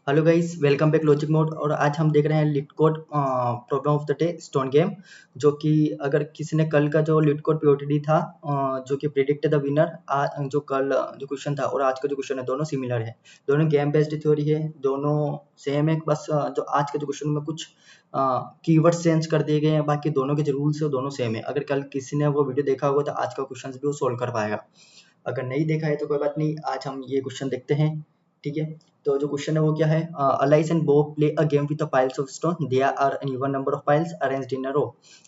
Hello guys, welcome back logic mode. और आज हम देख रहे हैं leet code problem of the day stone game. जो कि अगर किसी ने कल का जो लीड कोड पीओटीडी था, जो कि प्रिडिक्ट द विनर, जो कल जो क्वेश्चन था और आज का जो क्वेश्चन है दोनों सिमिलर है। दोनों गेम बेस्ड थ्योरी है, दोनों सेम है। बस जो आज के जो क्वेश्चन में कुछ कीवर्ड चेंज कर दिए गए हैं, बाकी दोनों के जो रूल्स है दोनों सेम है। अगर कल किसी ने वो वीडियो देखा होगा तो आज का क्वेश्चन भी वो सोल्व कर पाएगा। अगर नहीं देखा है तो कोई बात नहीं, आज हम ये क्वेश्चन देखते हैं। ठीक है, तो जो क्वेश्चन है वो क्या है? Alice and Bob play a game with the piles of stone. There are an even number of piles arranged in a row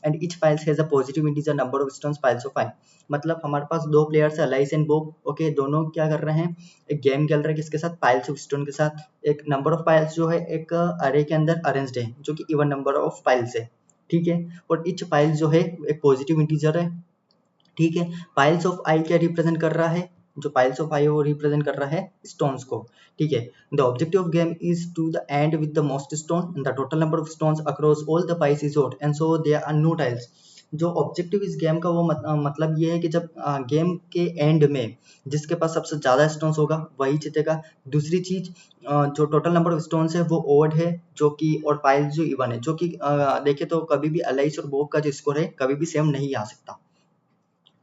and each piles has a positive integer number of stones piles of 5। मतलब हमारे पास दो players है, Alice and Bob. Okay, दोनों क्या कर रहे हैं? एक गेम खेल रहे हैं किसके साथ? पाइल्स ऑफ स्टोन के साथ। एक नंबर ऑफ पाइल्स जो है एक अरे के अंदर अरेंज्ड है, जो कि इवन नंबर ऑफ पाइल्स है। ठीक है, और ईच पाइल जो है एक पॉजिटिव इंटीजर है। ठीक है, पाइल्स ऑफ आई क्या रिप्रेजेंट कर रहा है? जो पाइल्स ऑफ आई वो रिप्रेजेंट कर रहा है स्टोन्स को। ठीक है, the objective of game is to the end with the most stone, the total number of stones across all the piles is odd and so there are no tiles. जो objective इस game का वो मतलब ये है कि जब game के एंड में जिसके पास सबसे ज्यादा स्टोन्स होगा वही जीतेगा। दूसरी चीज, जो टोटल नंबर ऑफ स्टोन्स है वो ओड है, जो कि और पाइल्स जो इवन है, जो कि देखे तो कभी भी अलाइस और बोब का जो स्कोर है कभी भी सेम नहीं आ सकता।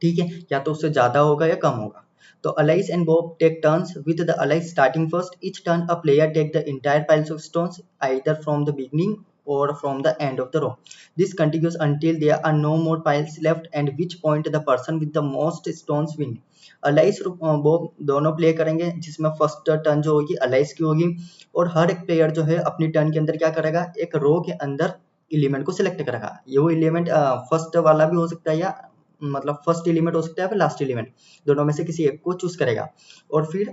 ठीक है, या तो उससे ज्यादा होगा या कम होगा। तो Alice and Bob take turns with the Alice starting first. Each turn a player take the entire piles of stones either from the beginning or from the end of the row. This continues until there are no more piles left, and which point the person with the most stones win. Alice और Bob दोनों play करेंगे, जिसमें first turn जो होगी Alice की होगी। और हर एक प्लेयर जो है अपनी टर्न के अंदर क्या करेगा? एक रो के अंदर एलिमेंट को सिलेक्ट करेगा। ये वो एलिमेंट फर्स्ट वाला भी हो सकता है, या मतलब फर्स्ट एलिमेंट हो सकता है, फिर लास्ट एलिमेंट, दोनों में से किसी एक को चूज करेगा। और फिर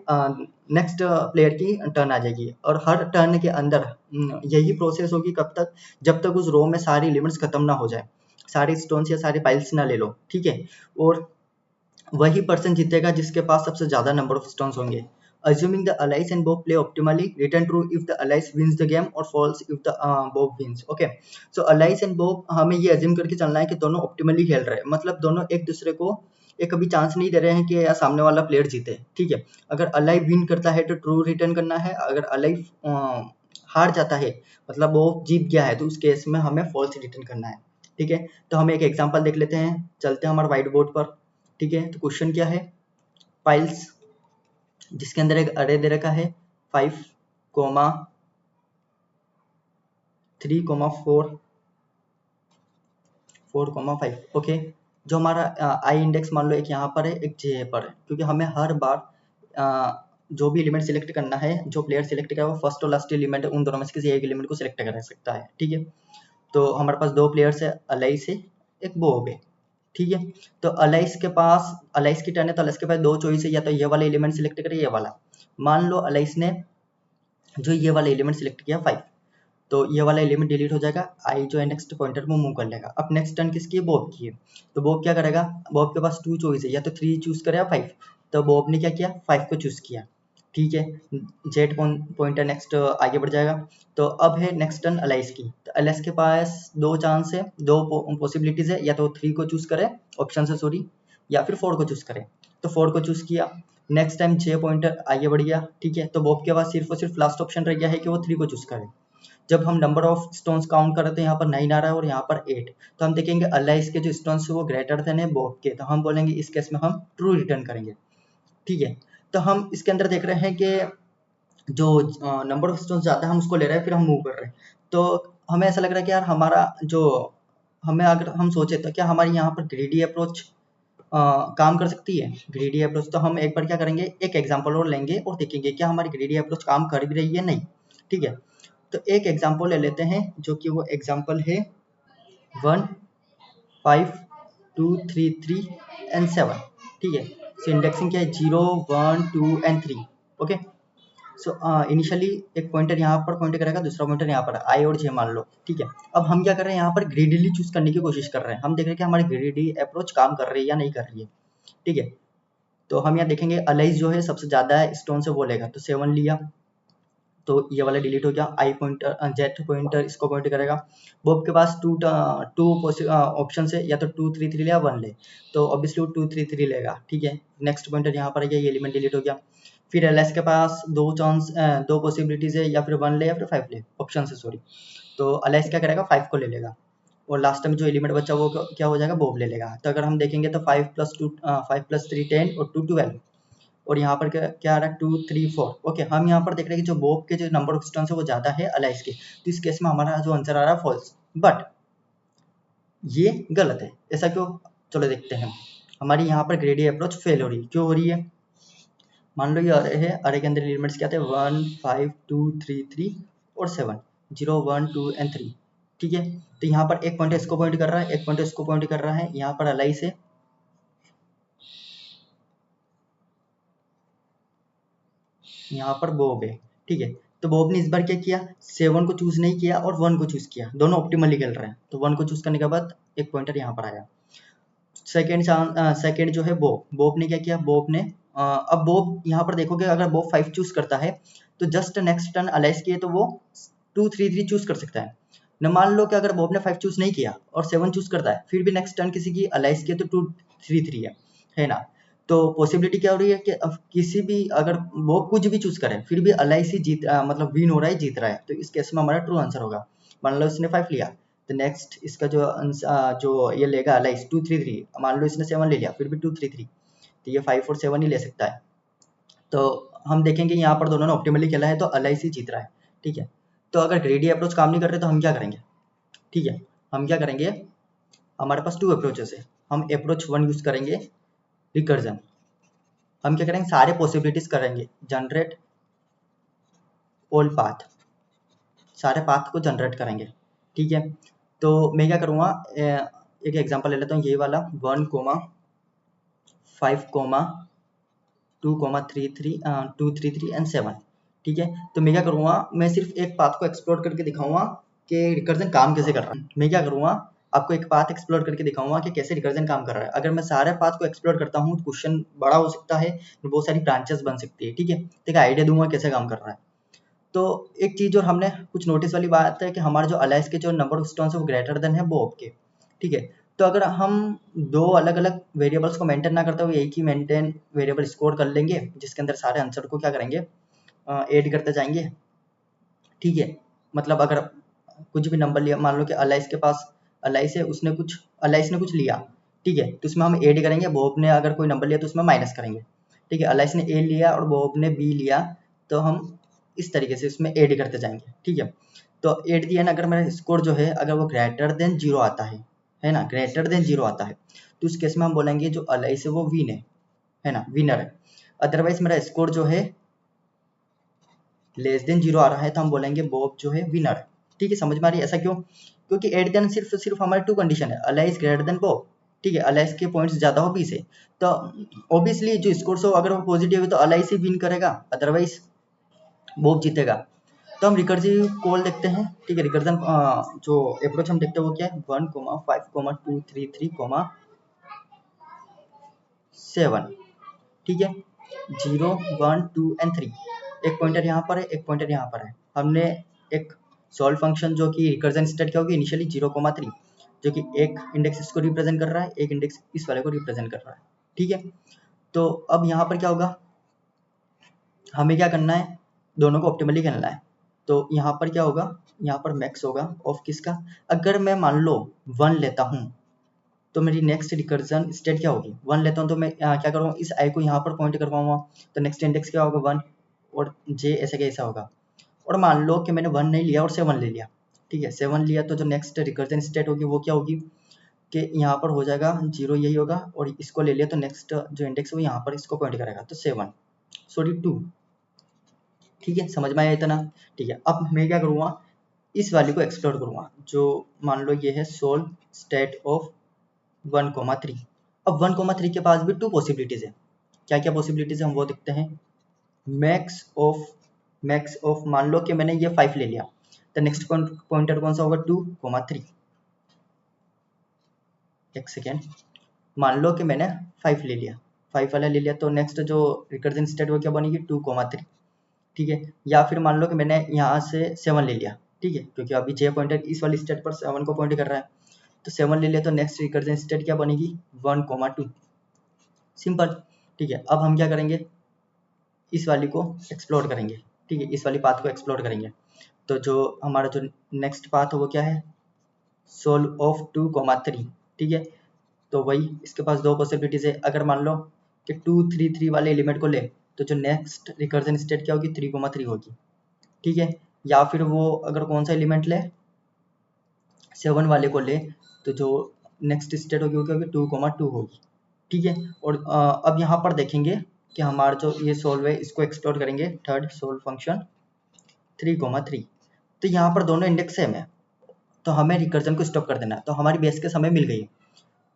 नेक्स्ट प्लेयर की टर्न आ जाएगी। और हर टर्न के अंदर यही प्रोसेस होगी कब तक? जब तक उस रो में सारी एलिमेंट्स खत्म ना हो जाए, सारे स्टोन्स या सारे पाइल्स ना ले लो। ठीक है, और वही पर्सन जीतेगा जिसके पास सबसे ज्यादा नंबर ऑफ स्टोन्स होंगे। Assuming the allies and Bob play optimally, return true if the allies wins the game or false if the Bob wins. Okay, so allies and Bob हमें ये assume करके चलना है कि दोनों optimally खेल रहे हैं, मतलब दोनों एक दूसरे को एक कभी चांस नहीं दे रहे हैं कि सामने वाला प्लेयर जीते। ठीक है, अगर अलाई विन करता है तो ट्रू रिटर्न करना है, अगर अलाई हार जाता है मतलब वो जीत गया है तो उस केस में हमें फॉल्स रिटर्न करना है। ठीक है, तो हम एक एग्जांपल देख लेते हैं, चलते हैं हमारे व्हाइट बोर्ड पर। ठीक है, तो क्वेश्चन क्या है? पाइल्स जिसके अंदर एक अरे दे रखा है 5, 3, 4, 4, 5। ओके, जो हमारा आई इंडेक्स मान लो एक यहाँ पर है एक जे पर है, क्योंकि हमें हर बार जो भी एलिमेंट सिलेक्ट करना है, जो प्लेयर सिलेक्ट करेगा वो फर्स्ट और लास्ट एलिमेंट उन दोनों में से किसी एक एलिमेंट को सिलेक्ट कर सकता है। ठीक है, तो हमारे पास दो प्लेयर्स है, अलाइस है एक बोब है। ठीक है, तो अलाइस की टर्न है, तो अलाइस के पास दो चॉइस है, या तो ये वाला एलिमेंट सिलेक्ट करे, ये वाला। मान लो अलाइस ने जो ये वाला एलिमेंट सिलेक्ट किया 5, तो ये वाला एलिमेंट डिलीट हो जाएगा, आई जो है नेक्स्ट पॉइंटर वो मूव कर लेगा। अब नेक्स्ट टर्न किसकी है? बॉब की है। तो बॉब क्या करेगा? बॉब के पास 2 चॉइस है, या तो 3 चूज करे या 5। तो बॉब ने क्या किया? 5 को चूज किया। ठीक है, जेड पॉइंटर नेक्स्ट आगे बढ़ जाएगा। तो अब है नेक्स्ट टर्न अलाइस की। तो अलाइस के पास दो चांस है, दो पॉसिबिलिटीज है, या तो 3 को चूज करे ऑप्शन से, सॉरी, या फिर 4 को चूज करे। तो 4 को चूज किया, नेक्स्ट टाइम जे पॉइंटर आगे बढ़ गया। ठीक है, तो बॉब के पास सिर्फ और सिर्फ लास्ट ऑप्शन रह गया है कि वो 3 को चूज करे। जब हम नंबर ऑफ स्टोन्स काउंट कर रहे थे, यहाँ पर 9 आ रहा है और यहाँ पर 8, तो हम देखेंगे अलाइस के जो स्टोन्स है वो ग्रेटर देन है बॉब के, तो हम बोलेंगे इस केस में हम ट्रू रिटर्न करेंगे। ठीक है, तो हम इसके अंदर देख रहे हैं कि जो नंबर ऑफ स्टोन्स ज्यादा है हम उसको ले रहे हैं, फिर हम मूव कर रहे हैं। तो हमें ऐसा लग रहा है कि यार हमारा जो हमें अगर हम सोचे तो क्या हमारी यहाँ पर ग्रीडी अप्रोच काम कर सकती है? ग्रीडी अप्रोच, तो हम एक बार क्या करेंगे, एक एग्जांपल और लेंगे और देखेंगे क्या हमारी ग्रीडी अप्रोच काम कर भी रही है नहीं। ठीक है, तो एक एग्जांपल ले लेते हैं, जो कि वो एग्जांपल है 1, 5, 2, 3, 3 एंड 7। ठीक है, सो इंडेक्सिंग क्या है? 0, 1, 2 एंड 3। ओके, सो इनिशियली एक पॉइंटर यहाँ पर पॉइंट करेगा, दूसरा पॉइंटर यहाँ पर आई और जे मान लो। ठीक है, अब हम क्या कर रहे हैं, यहाँ पर ग्रीडीली चूज करने की कोशिश कर रहे हैं। हम देख रहे हैं कि हमारी ग्रीडी अप्रोच काम कर रही है या नहीं कर रही है। ठीक है, तो हम यहाँ देखेंगे अलाइज जो है सबसे ज्यादा स्टोन से वो लेगा, तो 7 लिया, तो ये वाला डिलीट हो गया। आई पॉइंटर जेड पॉइंटर इसको पॉइंट करेगा। बॉब के पास टू ऑप्शन है, या तो 2, 3, 3 ले या 1 ले, तो ऑब्वियसली वो 2, 3, 3 लेगा। ठीक है, नेक्स्ट पॉइंटर यहाँ पर आ गया, ये एलिमेंट डिलीट हो गया। फिर एलएस के पास दो पॉसिबिलिटीज है, या फिर 1 ले या फिर 5 ले, ऑप्शन से सॉरी। तो एलएस क्या करेगा, 5 को ले लेगा, और लास्ट में जो एलिमेंट बचा वो क्या हो जाएगा, बॉब ले लेगा। तो अगर हम देखेंगे तो 5 + 3 10 और 2 12, और यहाँ पर क्या आ रहा है 2 3 4। ओके, हम यहाँ पर देख रहे हैं कि जो बॉब के जो नंबर ऑफ स्टोन्स है वो ज़्यादा है एलाइस के, तो इस केस में हमारा जो आंसर आ रहा है फॉल्स। बट ये गलत है, ऐसा क्यों, चलो देखते हैं। हमारी यहाँ पर ग्रेडी अप्रोच फेल हो रही है, क्यों हो रही है। मान लो ये अरे है, अरे के अंदर एलिमेंट्स क्या थे, 1 5 2 3 3 और 7, 0 1 2 एंड 3। ठीक है, तो यहाँ पर एक पॉइंट इसको पॉइंट कर रहा है, एक पॉइंट इसको पॉइंट कर रहा है, यहाँ पर अलाई से यहाँ पर बॉब है। ठीक है, तो बॉब ने इस बार क्या किया, 7 को चूज नहीं किया और 1 को चूज किया, दोनों ऑप्टिमली खेल रहे हैं, तो 1 को चूज करने के बाद एक पॉइंटर यहाँ पर आया। सेकेंड जो है बॉब ने क्या किया, बॉब ने अब बॉब यहाँ पर देखोगे अगर बॉब 5 चूज करता है तो जस्ट नेक्स्ट टर्न अलाइस किए तो वो 2 3 3 चूज कर सकता है। न मान लो कि अगर बॉब ने 5 चूज नहीं किया और 7 चूज करता है, फिर भी नेक्स्ट टर्न किसी की अलाइस किए तो 2 3 3 है ना। तो पॉसिबिलिटी क्या हो रही है कि अब किसी भी अगर बॉब कुछ भी चूज करे फिर भी अलाइस ही मतलब विन हो रहा है, जीत रहा है, तो इस केस में हमारा ट्रू आंसर होगा। मान लो इसने 5 लिया तो नेक्स्ट इसका जो ये लेगा अलाइस 2 3 3, मान लो इसने 7 ले लिया फिर भी 2 3 3, तो ये 5 और 7 ही ले सकता है। तो हम देखेंगे यहाँ पर दोनों ने ऑप्टिमली खेला है तो एलआईसी जीत रहा है। ठीक है, तो अगर ग्रेडी अप्रोच काम नहीं कर रहे तो हम क्या करेंगे। ठीक है, हम क्या करेंगे, हमारे पास 2 अप्रोचेस है। हम अप्रोच 1 यूज करेंगे, रिकर्जन। हम क्या करेंगे, सारे पॉसिबिलिटीज करेंगे, जनरेट ऑल पाथ, सारे पाथ को जनरेट करेंगे। ठीक है, तो मैं क्या करूँगा, एक एग्जांपल ले लेता हूँ, ये वाला 1 5 2 3 3 2 3 3 एंड 7। ठीक है, तो मैं क्या करूँगा, मैं सिर्फ एक पाथ को एक्सप्लोर करके दिखाऊंगा कि रिकर्जन काम कैसे कर रहा है। मैं क्या करूँगा, आपको एक पाथ एक्सप्लोर करके दिखाऊंगा कि कैसे रिकर्जन काम कर रहा है। अगर मैं सारे पाथ को एक्सप्लोर करता हूँ तो क्वेश्चन बड़ा हो सकता है, बहुत सारी ब्रांचेस बन सकती है। ठीक है, तो एक आइडिया दूंगा कैसे काम कर रहा है। तो एक चीज और हमने कुछ नोटिस वाली बात है कि हमारे जो अलाइस के जो नंबर ऑफ स्टोन्स है वो ग्रेटर देन है बॉब के। ठीक है, तो अगर हम दो अलग अलग वेरिएबल्स को मेंटेन ना करते हुए एक ही मेंटेन वेरिएबल स्कोर कर लेंगे जिसके अंदर सारे आंसर को क्या करेंगे, ऐड करते जाएंगे। ठीक है, मतलब अगर कुछ भी नंबर लिया, मान लो कि अलाइस के पास अलाइस है, अलाइस ने कुछ लिया। ठीक है, तो उसमें हम ऐड करेंगे, बॉब ने अगर कोई नंबर लिया तो उसमें माइनस करेंगे। ठीक है, अलाइस ने ए लिया और बॉब ने बी लिया, तो हम इस तरीके से उसमें ऐड करते जाएंगे। ठीक है, तो एट दी एंड अगर मेरा स्कोर जो है अगर वो ग्रेटर देन 0 आता है ना, ग्रेटर देन 0 आता है, तो उस केस में हम बोलेंगे जो अलाइस है वो विन है ना, विनर है। अदरवाइज मेरा स्कोर जो है लेस देन 0 आ रहा है तो हम बोलेंगे बॉब जो है विनर है। ठीक है, समझ में आ रही है, ऐसा क्यों, क्योंकि एट देन सिर्फ हमारे 2 कंडीशन है, अलाइस ग्रेटर देन बॉब। ठीक है, अलाइस के पॉइंट्स ज्यादा हो बी से, तो ऑब्वियसली जो स्कोर हो अगर वो पॉजिटिव है तो अलाइस ही विन करेगा, अदरवाइज बॉब जीतेगा। तो हम रिकर्सिव कॉल देखते हैं। ठीक है, रिकर्जन जो अप्रोच हम देखते हैं वो क्या है, 1 5 2 3 3 7। ठीक है, 0 1 2 एंड 3, एक पॉइंटर यहाँ पर है, एक पॉइंटर यहाँ पर है। हमने एक सॉल्व फंक्शन जो कि रिकर्जन स्टेट क्या होगी, इनिशियली 0 3, जो कि एक इंडेक्स इसको रिप्रेजेंट कर रहा है, एक इंडेक्स इस वाले को रिप्रेजेंट कर रहा है। ठीक है, तो अब यहाँ पर क्या होगा, हमें क्या करना है, दोनों को ऑप्टिमली खेलना है। तो यहाँ पर क्या होगा, यहाँ पर मैक्स होगा ऑफ किसका, अगर मैं मान लो 1 लेता हूँ तो मेरी नेक्स्ट रिकर्जन स्टेट क्या होगी, 1 लेता हूँ तो मैं क्या करूँगा, इस आई को यहाँ पर पॉइंट करवाऊंगा, तो नेक्स्ट इंडेक्स क्या होगा 1, और जे ऐसा कैसा होगा। और मान लो कि मैंने 1 नहीं लिया और 7 ले लिया। ठीक है, 7 लिया तो जो नेक्स्ट रिकर्जन स्टेट होगी वो क्या होगी, कि यहाँ पर हो जाएगा 0 यही होगा, और इसको ले लिया तो नेक्स्ट जो इंडेक्स है वो यहाँ पर इसको पॉइंट करेगा, तो 2। ठीक है, समझ में आया इतना। ठीक है, अब मैं क्या करूँगा, इस वाली को एक्सप्लोर करूँगा, जो मान लो ये है सोल्व स्टेट ऑफ 1 3। अब 1 3 के पास भी 2 पॉसिबिलिटीज है। क्या क्या पॉसिबिलिटीज है हम वो देखते हैं। मैक्स ऑफ मान लो कि मैंने ये 5 ले लिया, तो नेक्स्ट पॉइंटर कौन सा होगा, 2 3। एक सेकेंड, मान लो कि मैंने 5 ले लिया, 5 वाला ले लिया, तो नेक्स्ट जो रिकर्जन स्टेट वो क्या बनेगी, 2 3। ठीक है, या फिर मान लो कि मैंने यहाँ से 7 ले लिया। ठीक है, क्योंकि अभी जे पॉइंटर इस वाली स्टेट पर 7 को पॉइंट कर रहा है, तो 7 ले लिया तो नेक्स्ट रिकर्जन स्टेट क्या बनेगी, 1 2। सिंपल। ठीक है, अब हम क्या करेंगे, इस वाली को एक्सप्लोर करेंगे, ठीक है, इस वाली पाथ को एक्सप्लोर करेंगे। तो जो हमारा जो नेक्स्ट पाथ है वो क्या है, सोल्व ऑफ 2,3, ठीक है। तो वही इसके पास दो पॉसिबिलिटीज है। अगर मान लो कि 2 3 3 वाले एलिमेंट को ले तो जो नेक्स्ट रिकर्जन स्टेट क्या होगी, 3,3 होगी, ठीक है। या फिर वो अगर कौन सा एलिमेंट ले, 7 वाले को ले तो जो नेक्स्ट स्टेट होगी वो क्या होगी, 2,2 होगी, ठीक है। और अब यहाँ पर देखेंगे कि हमारा जो ये सोल्व है इसको एक्सप्लोर करेंगे, थर्ड सोल्व फंक्शन 3,3। तो यहाँ पर दोनों इंडेक्स सेम है, तो हमें रिकर्जन को स्टॉप कर देना है। तो हमारी बेस केस हमें मिल गई है।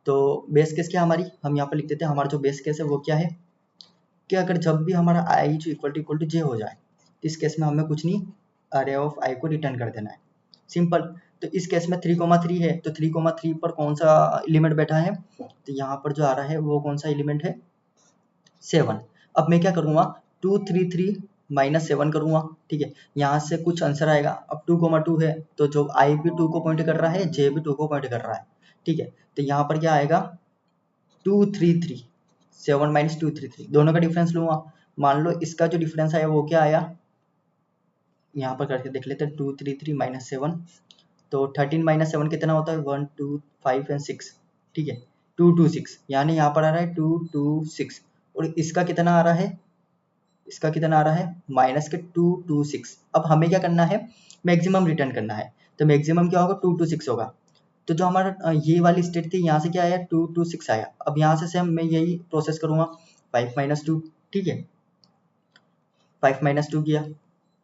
तो बेस केस क्या हमारी, हम यहाँ पर लिख देते हैं, हमारा जो बेस केस है वो क्या है कि अगर जब भी हमारा आई जो इक्वल टू जे हो जाए, तो इस केस में हमें कुछ नहीं, अरे ऑफ आई को रिटर्न कर देना है, सिंपल। तो इस केस में 3,3 है, तो 3,3 पर कौन सा एलिमेंट बैठा है, तो यहाँ पर जो आ रहा है वो कौन सा एलिमेंट है, 7। अब मैं क्या करूँगा, 2 3 3 माइनस 7 करूँगा, ठीक है। यहाँ से कुछ आंसर आएगा। अब 2,2 है तो जो आई भी 2 को पॉइंट कर रहा है, जे भी 2 को पॉइंट कर रहा है, ठीक है। तो यहाँ पर क्या आएगा, 2 3 3, 7 माइनस 2 3 3, दोनों का डिफरेंस लूँगा। मान लो इसका जो डिफरेंस आया वो क्या आया, यहाँ पर करके देख लेते हैं, 2 3 3 माइनस 7, तो 13 माइनस 7 कितना होता है, 1 2 5 एंड 6, ठीक है, 2 2 6, यानी यहाँ पर आ रहा है 2 2 6। और इसका कितना आ रहा है, इसका कितना आ रहा है, माइनस के 2 2 6। अब हमें क्या करना है, मैक्सिमम रिटर्न करना है। तो मैक्सिमम क्या होगा, 2 2 6 होगा। तो जो हमारा ये वाली स्टेट थी, यहाँ से क्या आया, 2 2 6 आया। अब यहाँ से सेम मैं यही प्रोसेस करूँगा, 5 माइनस 2, ठीक है, 5 माइनस 2 किया।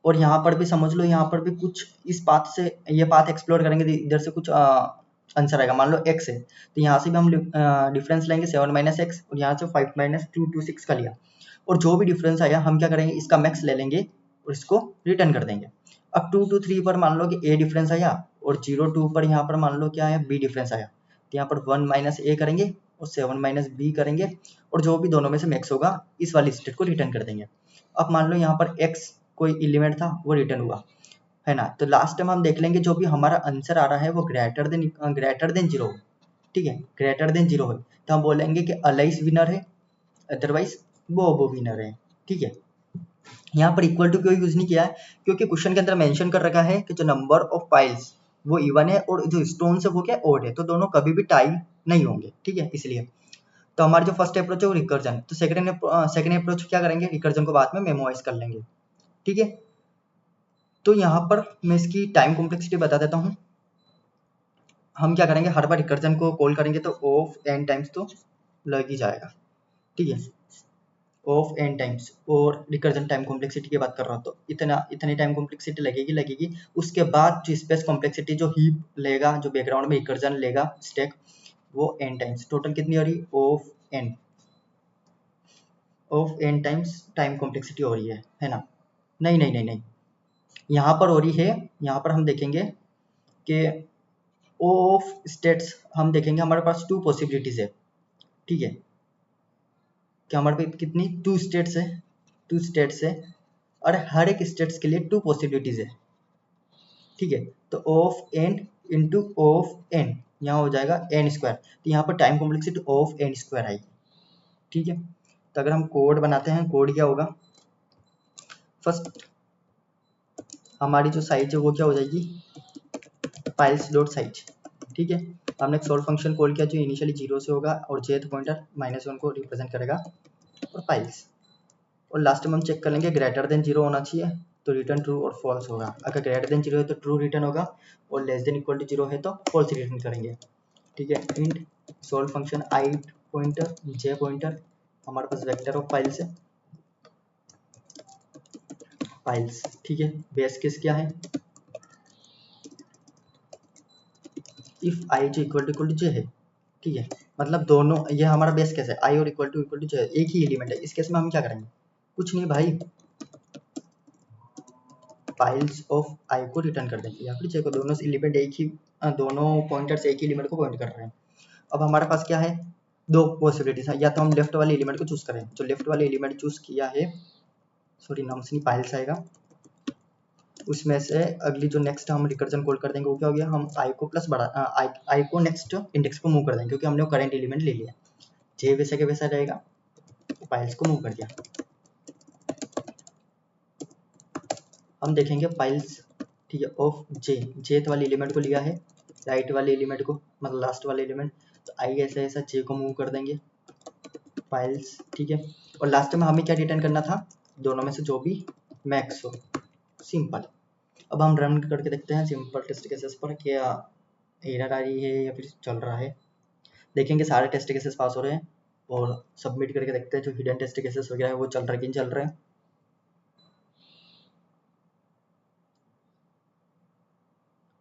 और यहाँ पर भी समझ लो, यहाँ पर भी कुछ इस पाथ से, ये पाथ एक्सप्लोर करेंगे तो इधर से कुछ आंसर आएगा। मान लो x है तो यहाँ से भी हम डिफरेंस लेंगे 7 माइनस एक्स, और यहाँ से 5 माइनस 2 2 6 का लिया। और जो भी डिफरेंस आया हम क्या करेंगे, इसका मैक्स ले लेंगे और इसको रिटर्न कर देंगे। अब 2 2 3 पर मान लो कि a डिफरेंस आया, और 0 2 पर यहाँ पर मान लो क्या आया, b डिफरेंस आया। तो यहाँ पर 1 माइनस a करेंगे और 7 माइनस b करेंगे, और जो भी दोनों में से मैक्स होगा इस वाली स्टेट को रिटर्न कर देंगे। अब मान लो यहाँ पर x कोई एलिमेंट था वो रिटर्न हुआ, है ना। तो लास्ट टाइम हम देख लेंगे जो भी हमारा आंसर आ रहा है वो ग्रेटर देन 0 हो, ठीक है, ग्रेटर देन 0 हो, तो हम बोलेंगे कि अलाइस विनर है, अदरवाइज वो विनर है, ठीक है। यहाँ पर इक्वल टू क्यों यूज नहीं किया है, क्योंकि क्वेश्चन के अंदर मेंशन कर रखा है कि जो नंबर ऑफ पाइल्स वो इवन है और जो स्टोन है वो क्या ओड है, तो दोनों कभी भी टाई नहीं होंगे, ठीक है, इसलिए। तो हमारी जो फर्स्ट अप्रोच है वो रिकर्जन, तो सेकंड अप्रोच क्या करेंगे, रिकर्जन को बाद में मेमोराइज कर लेंगे, ठीक है। तो यहाँ पर मैं इसकी टाइम कॉम्प्लेक्सिटी बता देता हूँ। हम क्या करेंगे, हर बार रिकर्जन को कॉल करेंगे तो ऑफ एन टाइम्स तो लग ही जाएगा, ठीक है, ऑफ एन टाइम्स। और रिकर्जन टाइम कॉम्प्लेक्सिटी की बात कर रहा हूँ तो इतनी टाइम कॉम्प्लेक्सिटी लगेगी। उसके बाद जो स्पेस कॉम्प्लेक्सिटी जो हीप लेगा, जो बैकग्राउंड में रिकर्जन लेगा स्टैक, वो एन टाइम्स, टोटल कितनी हो रही, of n times time complexity हो रही है ना। नहीं, यहाँ पर हो रही है, यहाँ पर हम देखेंगे कि ऑफ स्टेट्स, हम देखेंगे हमारे पास 2 पॉसिबिलिटीज है, ठीक है, कि हमारे पास कितनी 2 स्टेट्स है, और हर एक स्टेट्स के लिए 2 पॉसिबिलिटीज है, ठीक है। तो of n into of n, यहाँ हो जाएगा एन स्क्वायर, तो यहाँ पर time complexity of n square आएगी, ठीक है। तो अगर हम कोड बनाते हैं, कोड क्या होगा, फर्स्ट हमारी जो साइज है वो क्या हो जाएगी, पाइल्स डॉट साइज, ठीक है। हमने एक सोल्व फंक्शन कॉल किया जो इनिशियली 0 से होगा और jth पॉइंटर -1 को रिप्रेजेंट करेगा, और पाइल्स। और लास्ट में हम चेक कर लेंगे ग्रेटर देन 0 होना चाहिए, तो रिटर्न ट्रू और फॉल्स होगा। अगर ग्रेटर देन 0 है तो ट्रू रिटर्न होगा, और लेस देन इक्वल टू 0 है तो फॉल्स रिटर्न करेंगे, ठीक है। इंट सोल्व फंक्शन आई पॉइंटर जे पॉइंटर, हमारे पास वेक्टर ऑफ फाइल्स है, फाइल्स, ठीक है। बेस केस क्या है, इफ आई जो इक्वल टू जे है, ठीक है, मतलब दोनों, ये हमारा बेस केस है, आई और इक्वल टू जो है एक ही एलिमेंट है। इस केस में हम क्या करेंगे, कुछ नहीं भाई, फाइल्स ऑफ आई को रिटर्न कर देंगे, या फिर जे को, दोनों एलिमेंट एक ही, दोनों पॉइंटर्स एक ही एलिमेंट को पॉइंट कर रहे हैं। अब हमारे पास क्या है, 2 पॉसिबिलिटीज है, या तो हम लेफ्ट वाले एलिमेंट को चूज करें, जो लेफ्ट वाले एलिमेंट चूज किया है, सॉरी नाम से नहीं, फाइल्स आएगा, उसमें से अगली जो नेक्स्ट हम रिकर्जन कॉल कर देंगे वो क्या हो गया, हम आई को प्लस बढ़ा, आई को नेक्स्ट इंडेक्स को मूव कर देंगे, क्योंकि हमने वो करंट एलिमेंट ले लिया, जे वैसे के वैसा रहेगा, फाइल्स को मूव कर दिया, हम देखेंगे फाइल्स, ठीक है, ऑफ जेथ वाले एलिमेंट को लिया है, राइट वाले एलिमेंट को, मतलब लास्ट वाले एलिमेंट, तो आइए ऐसा ऐसा जे को मूव कर देंगे फाइल्स, ठीक है। और लास्ट में हमें क्या रिटर्न करना था, दोनों में से जो भी मैक्स हो, सिंपल। अब हम रन करके देखते हैं सिंपल टेस्ट केसेस पर क्या एरर आ रही है या फिर चल रहा है। देखेंगे सारे टेस्ट केसेस पास हो रहे हैं, और सबमिट करके देखते हैं जो हिडन टेस्ट केसेस वगैरह है वो चल रहे हैं कि नहीं चल रहे हैं।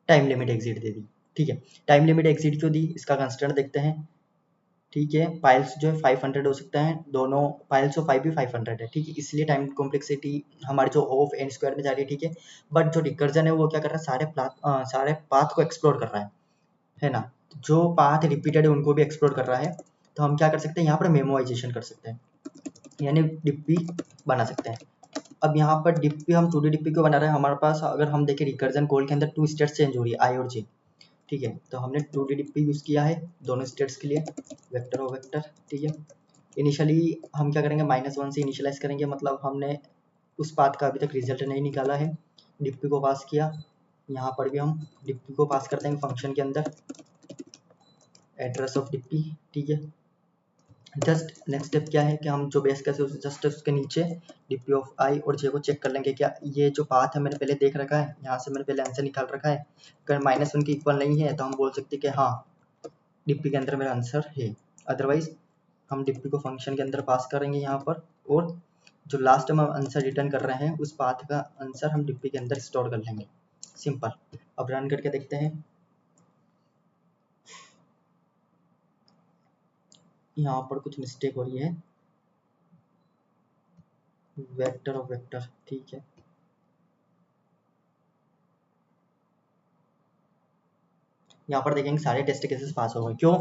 टाइम लिमिट एग्जिट दे दी, ठीक है। टाइम लिमिट एग्जिट क्यों दी, इसका कंस्ट्रेंट देखते हैं, ठीक है। फाइल्स जो है 500 हो सकता है, दोनों फाइल्स और 5 भी 500 है, ठीक है, इसलिए टाइम कॉम्प्लेक्सिटी हमारी जो ऑफ एन स्क्वायर में जा रही है, ठीक है। बट जो रिकर्जन है वो क्या कर रहा है, सारे पाथ को एक्सप्लोर कर रहा है ना, जो पाथ रिपीटेड है उनको भी एक्सप्लोर कर रहा है। तो हम क्या कर सकते हैं, यहाँ पर मेमोराइजेशन कर सकते हैं, यानी डिप्पी बना सकते हैं। अब यहाँ पर डिप्पी, हम 2D डिप्पी क्यों बना रहे हैं, हमारे पास अगर हम देखें रिकर्जन कॉल के अंदर 2 स्टेट्स चेंज हो रही है, आई और जे, ठीक है। तो हमने 2D डिप्पी यूज़ किया है दोनों स्टेट्स के लिए, वेक्टर और वेक्टर, ठीक है। इनिशियली हम क्या करेंगे, -1 से इनिशियलाइज करेंगे, मतलब हमने उस पाथ का अभी तक रिजल्ट नहीं निकाला है, डिप्पी को पास किया। यहाँ पर भी हम डिप्पी को पास कर देंगे फंक्शन के अंदर, एड्रेस ऑफ डिप्पी, ठीक है। जस्ट नेक्स्ट स्टेप क्या है कि हम जो बेस कैसे जस्ट उसके नीचे डिप्पी ऑफ आई और जे को चेक कर लेंगे, क्या ये जो पाथ है मैंने पहले देख रखा है, यहाँ से मैंने पहले आंसर निकाल रखा है। अगर -1 के इक्वल नहीं है तो हम बोल सकते हैं कि हाँ डिप्पी के अंदर मेरा आंसर है। अदरवाइज हम डिप्पी को फंक्शन के अंदर पास करेंगे यहाँ पर, और जो लास्ट में हम आंसर रिटर्न कर रहे हैं उस पाथ का आंसर हम डिप्पी के अंदर स्टोर कर लेंगे, सिंपल। अब रन करके देखते हैं, यहाँ पर कुछ मिस्टेक हो रही है, वेक्टर ऑफ वेक्टर, ठीक है। यहाँ पर देखेंगे सारे टेस्ट केसेस पास हो गए, क्यों,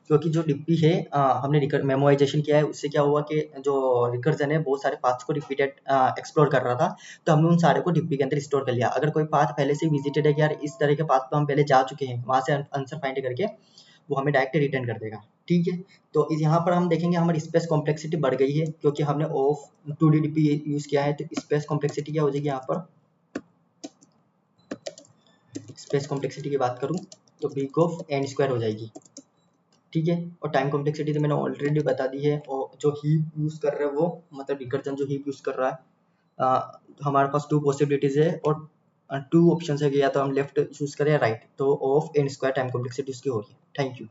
क्योंकि जो डिप्पी है हमने मेमोराइजेशन किया है, उससे क्या हुआ कि जो रिकर्जन है बहुत सारे पाथ्स को रिपीटेड एक्सप्लोर कर रहा था, तो हमने उन सारे को डिप्पी के अंदर स्टोर कर लिया। अगर कोई पाथ पहले से विजिटेड है कि यार इस तरह के पाथ पर हम पहले जा चुके हैं, वहाँ से आंसर फाइंड करके वो हमें डायरेक्ट रिटर्न कर देगा, ठीक है। तो इस यहाँ पर हम देखेंगे हमारी स्पेस कॉम्प्लेक्सिटी बढ़ गई है, क्योंकि हमने ऑफ 2D डिप्पी यूज़ किया है, तो स्पेस कॉम्प्लेक्सिटी क्या हो जाएगी, यहाँ पर स्पेस कॉम्प्लेक्सिटी की बात करूँ तो बिग ऑफ एन स्क्वायर हो जाएगी, ठीक है। और टाइम कॉम्प्लेक्सिटी तो मैंने ऑलरेडी बता दी है, और जो हीप यूज़ कर रहे हैं वो मतलब रिकर्जन जो हीप यूज़ कर रहा है, हमारे पास 2 पॉसिबिलिटीज़ है और 2 ऑप्शन है कि या तो हम लेफ्ट चूज़ करें या राइट, तो of n square time complexity उसकी होगी। Thank you.